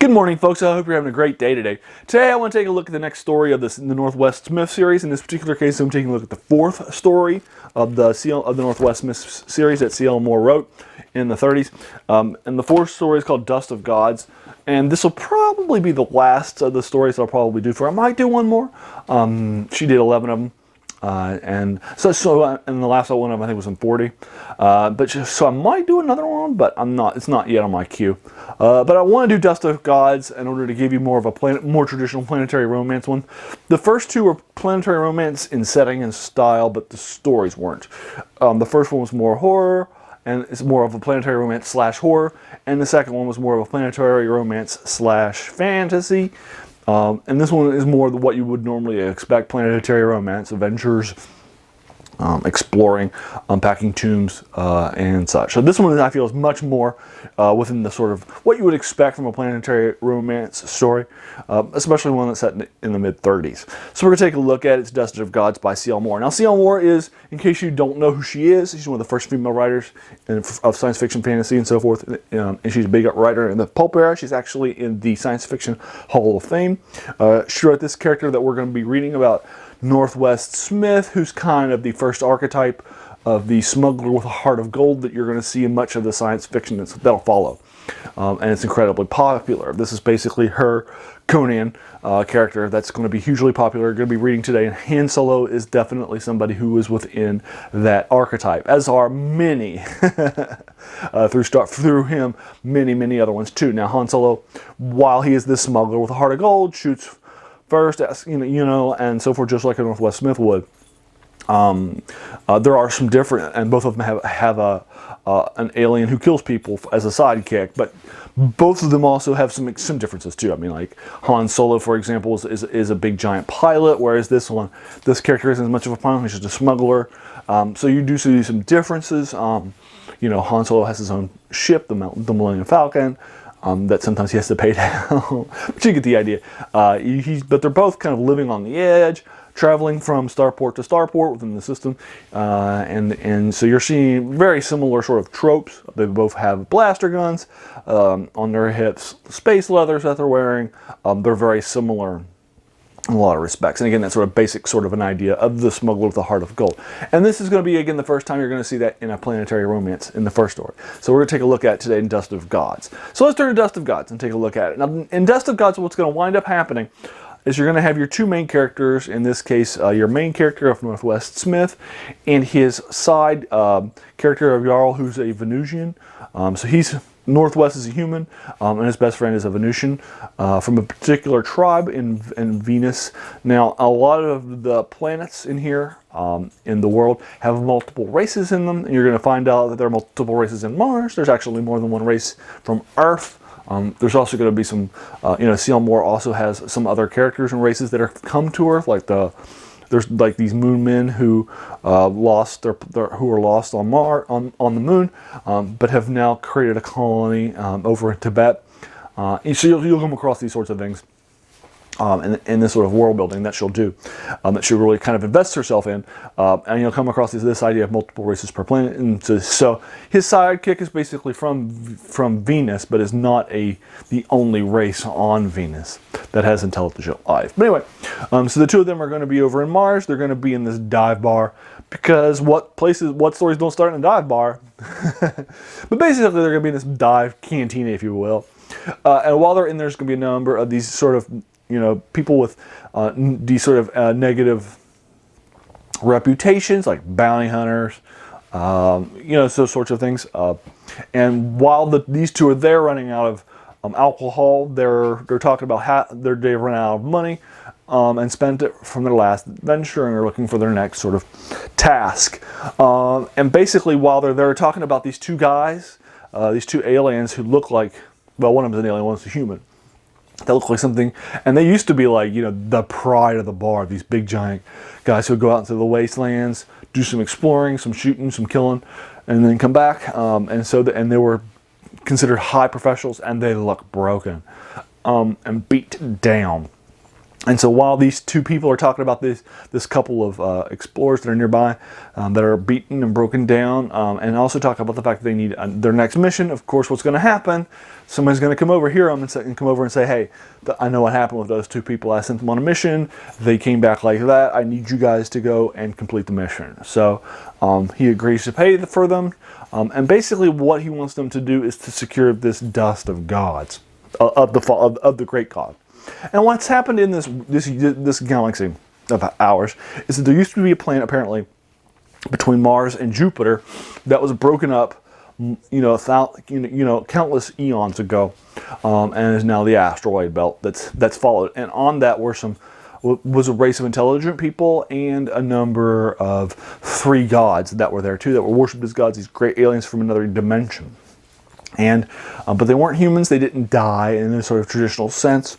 Good morning, folks. I hope you're having a great day today. Today, I want to take a look at the next story of the Northwest Smith series. In this particular case, I'm taking a look at the fourth story of the Northwest Smith series that C.L. Moore wrote in the 30s. And the fourth story is called Dust of Gods. And this will probably be the last of the stories I'll probably do for her. I might do one more. She did 11 of them. And the last one of them I think was in 40. So I might do another one, but I'm not. It's not yet on my queue. But I want to do Dust of Gods in order to give you more of a more traditional planetary romance one. The first two were planetary romance in setting and style, but the stories weren't. The first one was more horror, and it's more of a planetary romance / horror, and the second one was more of a planetary romance / fantasy. And this one is more what you would normally expect: planetary romance, adventures, exploring, unpacking tombs, and such. So this one, I feel, is much more within the sort of what you would expect from a planetary romance story, especially one that's set in the mid-30s. So we're going to take a look at It's Dust of Gods by C.L. Moore. Now, C.L. Moore is, in case you don't know who she is, she's one of the first female writers of science fiction, fantasy, and so forth. And she's a big writer in the pulp era. She's actually in the Science Fiction Hall of Fame. She wrote this character that we're going to be reading about, Northwest Smith, who's kind of the first archetype of the smuggler with a heart of gold that you're going to see in much of the science fiction that'll follow. And it's incredibly popular. This is basically her Conan character that's going to be hugely popular. We're going to be reading today, and Han Solo is definitely somebody who is within that archetype, as are many through him, many other ones too. Now, Han Solo, while he is this smuggler with a heart of gold, shoots first, and so forth, just like a Northwest Smith would. There are some different, and both of them have an alien who kills people as a sidekick, but both of them also have some differences too. I mean, like Han Solo, for example, is a big giant pilot, whereas this character isn't as much of a pilot; he's just a smuggler. So you do see some differences. Han Solo has his own ship, the Millennium Falcon. That sometimes he has to pay down, but you get the idea. But they're both kind of living on the edge, traveling from starport to starport within the system, and so you're seeing very similar sort of tropes. They both have blaster guns on their hips, space leathers that they're wearing. They're very similar in a lot of respects. And again, that's sort of basic sort of an idea of the smuggler with the heart of gold. And this is going to be, again, the first time you're going to see that in a planetary romance in the first story. So we're going to take a look at it today in Dust of Gods. So let's turn to Dust of Gods and take a look at it. Now, in Dust of Gods, what's going to wind up happening is you're going to have your two main characters. In this case, your main character of Northwest Smith and his side character of Jarl, who's a Venusian. So Northwest is a human, and his best friend is a Venusian from a particular tribe in Venus. Now, a lot of the planets in here in the world have multiple races in them, and you're going to find out that there are multiple races in Mars. There's actually more than one race from Earth. There's also going to be some, C.L. Moore also has some other characters and races that are come to Earth, there's like these moon men who who were lost on the moon, but have now created a colony over in Tibet. And so you'll come across these sorts of things in this sort of world building that she'll do, that she really kind of invests herself in, and you'll come across this idea of multiple races per planet. And so his sidekick is basically from Venus, but is not the only race on Venus that has intelligent life. But anyway, so the two of them are going to be over in Mars. They're going to be in this dive bar, because what stories don't start in a dive bar? But basically, they're going to be in this dive cantina, if you will. And while they're in there, there's going to be a number of these sort of people with these sort of negative reputations, like bounty hunters, so sorts of things. And while these two are there running out of alcohol, they're talking about how they've run out of money and spent it from their last adventure, and they're looking for their next sort of task. And basically, while they're there talking about these two guys, these two aliens who look like, well, one of them's an alien, one's a human. That look like something, and they used to be like, the pride of the bar, these big giant guys who would go out into the wastelands, do some exploring, some shooting, some killing, and then come back. And they were considered high professionals, and they look broken and beat down. And so while these two people are talking about this couple of explorers that are nearby that are beaten and broken down, and also talk about the fact that they need their next mission, of course, what's going to happen, somebody's going to come over, hear them, and come over and say, hey, I know what happened with those two people. I sent them on a mission. They came back like that. I need you guys to go and complete the mission. So he agrees to pay for them. And basically what he wants them to do is to secure this dust of gods, of the great god. And what's happened in this galaxy of ours is that there used to be a planet apparently between Mars and Jupiter that was broken up, countless eons ago, and is now the asteroid belt that's followed. And on that was a race of intelligent people and a number of 3 gods that were there too, that were worshipped as gods, these great aliens from another dimension. And but they weren't humans. They didn't die in a sort of traditional sense.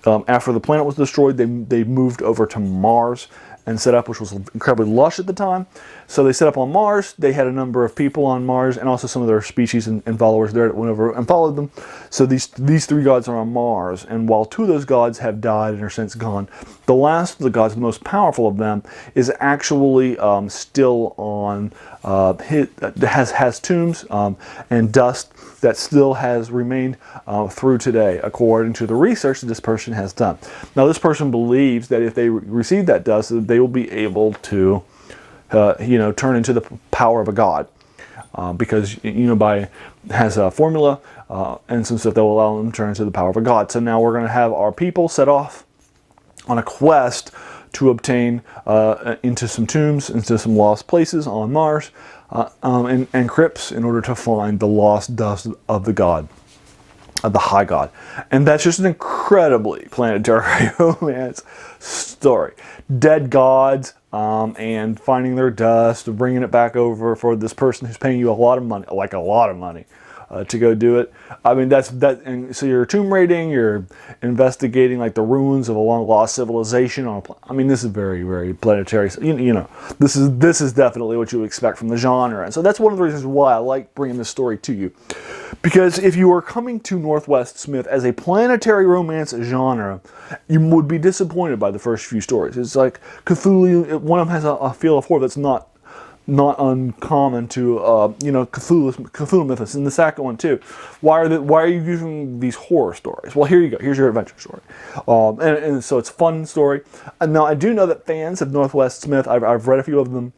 After the planet was destroyed, they moved over to Mars and set up, which was incredibly lush at the time. So they set up on Mars. They had a number of people on Mars, and also some of their species and followers there that went over and followed them. So these 3 gods are on Mars, and while 2 of those gods have died and are since gone, the last of the gods, the most powerful of them, is actually still on. Has tombs and dust that still has remained through today, according to the research that this person has done. Now, this person believes that if they receive that dust, that they will be able to, turn into the power of a god, because has a formula and some stuff that will allow them to turn into the power of a god. So now we're going to have our people set off on a quest to obtain into some tombs, into some lost places on Mars, and crypts in order to find the lost dust of the god, of the high god. And that's just an incredibly planetary romance story. Dead gods and finding their dust, bringing it back over for this person who's paying you a lot of money, like a lot of money, to go do it. I mean, and so you're tomb raiding, you're investigating like the ruins of a long lost civilization. I mean, this is very, very planetary. So, this is definitely what you would expect from the genre. And so that's one of the reasons why I like bringing this story to you. Because if you are coming to Northwest Smith as a planetary romance genre, you would be disappointed by the first few stories. It's like Cthulhu, one of them has a feel of horror that's not uncommon to Cthulhu mythos, and the second one too. Why are you using these horror stories? Well, here you go. Here's your adventure story, and so it's a fun story. And now I do know that fans of Northwest Smith, I've read a few of them,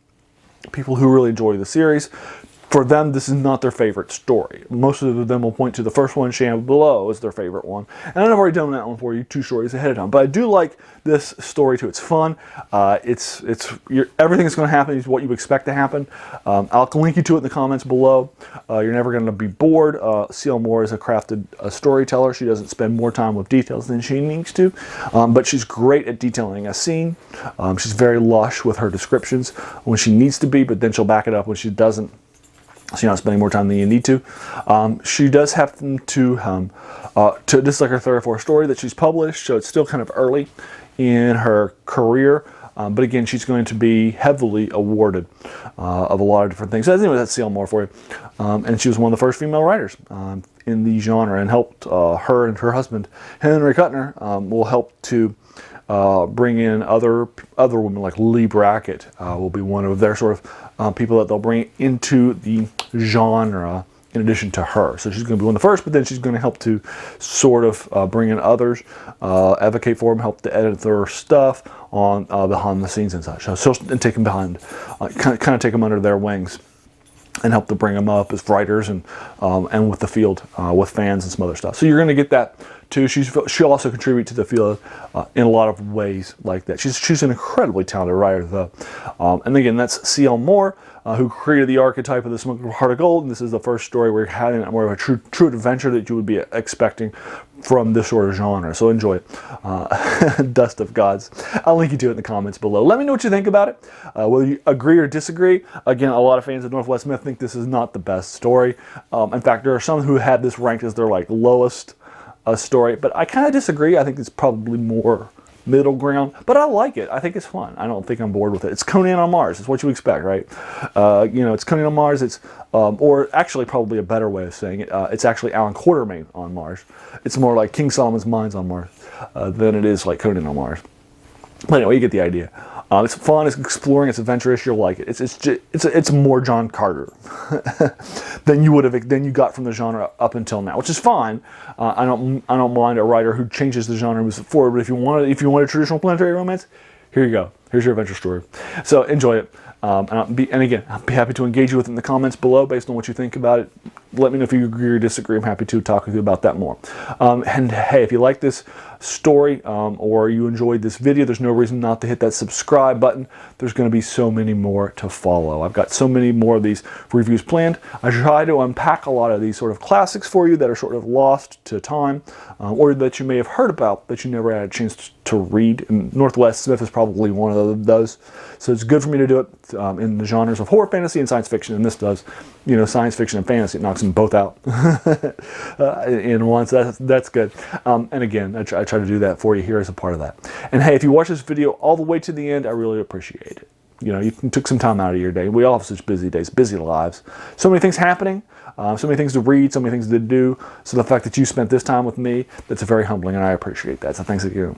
people who really enjoy the series. For them, this is not their favorite story. Most of them will point to the first one, Shambleau, as their favorite one. And I've already done that one for you 2 stories ahead of time. But I do like this story too. It's fun. Everything that's going to happen is what you expect to happen. I'll link you to it in the comments below. You're never going to be bored. C.L. Moore is a crafted storyteller. She doesn't spend more time with details than she needs to. But she's great at detailing a scene. She's very lush with her descriptions when she needs to be, but then she'll back it up when she doesn't. So you're not spending more time than you need to. She does happen to this is like her 3rd or 4th story that she's published, so it's still kind of early in her career. But again, she's going to be heavily awarded of a lot of different things. So anyway, that's C.L. Moore for you. And she was one of the first female writers in the genre, and helped her and her husband, Henry Kuttner, will help to bring in other women, like Lee Brackett will be one of their sort of people that they'll bring into the genre in addition to her. So she's going to be one of the first, but then she's going to help to sort of bring in others, advocate for them, help to edit their stuff on behind the scenes and such. So and take them behind, kind of take them under their wings, and help to bring them up as writers and with the field, with fans and some other stuff. So you're going to get that too. She'll also contribute to the field in a lot of ways like that. She's an incredibly talented writer though. And again, that's C.L. Moore, who created the archetype of the Smoking Heart of Gold. And this is the first story where you're having more of a true adventure that you would be expecting from this sort of genre. So enjoy it. Dust of Gods. I'll link you to it in the comments below. Let me know what you think about it. Whether you agree or disagree. Again, a lot of fans of Northwest Smith think this is not the best story. In fact, there are some who had this ranked as their lowest story, but I kind of disagree. I think it's probably more middle ground, but I like it. I think it's fun. I don't think I'm bored with it. It's Conan on Mars. It's what you expect, right? It's Conan on Mars. It's or actually probably a better way of saying it. It's actually Alan Quatermain on Mars. It's more like King Solomon's Mines on Mars than it is like Conan on Mars. But anyway, you get the idea. It's fun, it's exploring, it's adventurous. You'll like it. It's more John Carter than you got from the genre up until now, which is fine. I don't mind a writer who changes the genre and moves it forward. But if you want a traditional planetary romance, here you go. Here's your adventure story. So enjoy it. And again, I'll be happy to engage you with it in the comments below based on what you think about it. Let me know if you agree or disagree. I'm happy to talk with you about that more. And hey, if you like this story or you enjoyed this video, there's no reason not to hit that subscribe button. There's going to be so many more to follow. I've got so many more of these reviews planned. I try to unpack a lot of these sort of classics for you that are sort of lost to time or that you may have heard about that you never had a chance to read. And Northwest Smith is probably one of those. So it's good for me to do it in the genres of horror, fantasy, and science fiction. And this does, science fiction and fantasy. It knocks them both out in one. So that's good. And again, I try to do that for you here as a part of that. And hey, if you watch this video all the way to the end, I really appreciate it. You took some time out of your day. We all have such busy days, busy lives. So many things happening, so many things to read, so many things to do. So the fact that you spent this time with me, that's very humbling, and I appreciate that. So thanks again.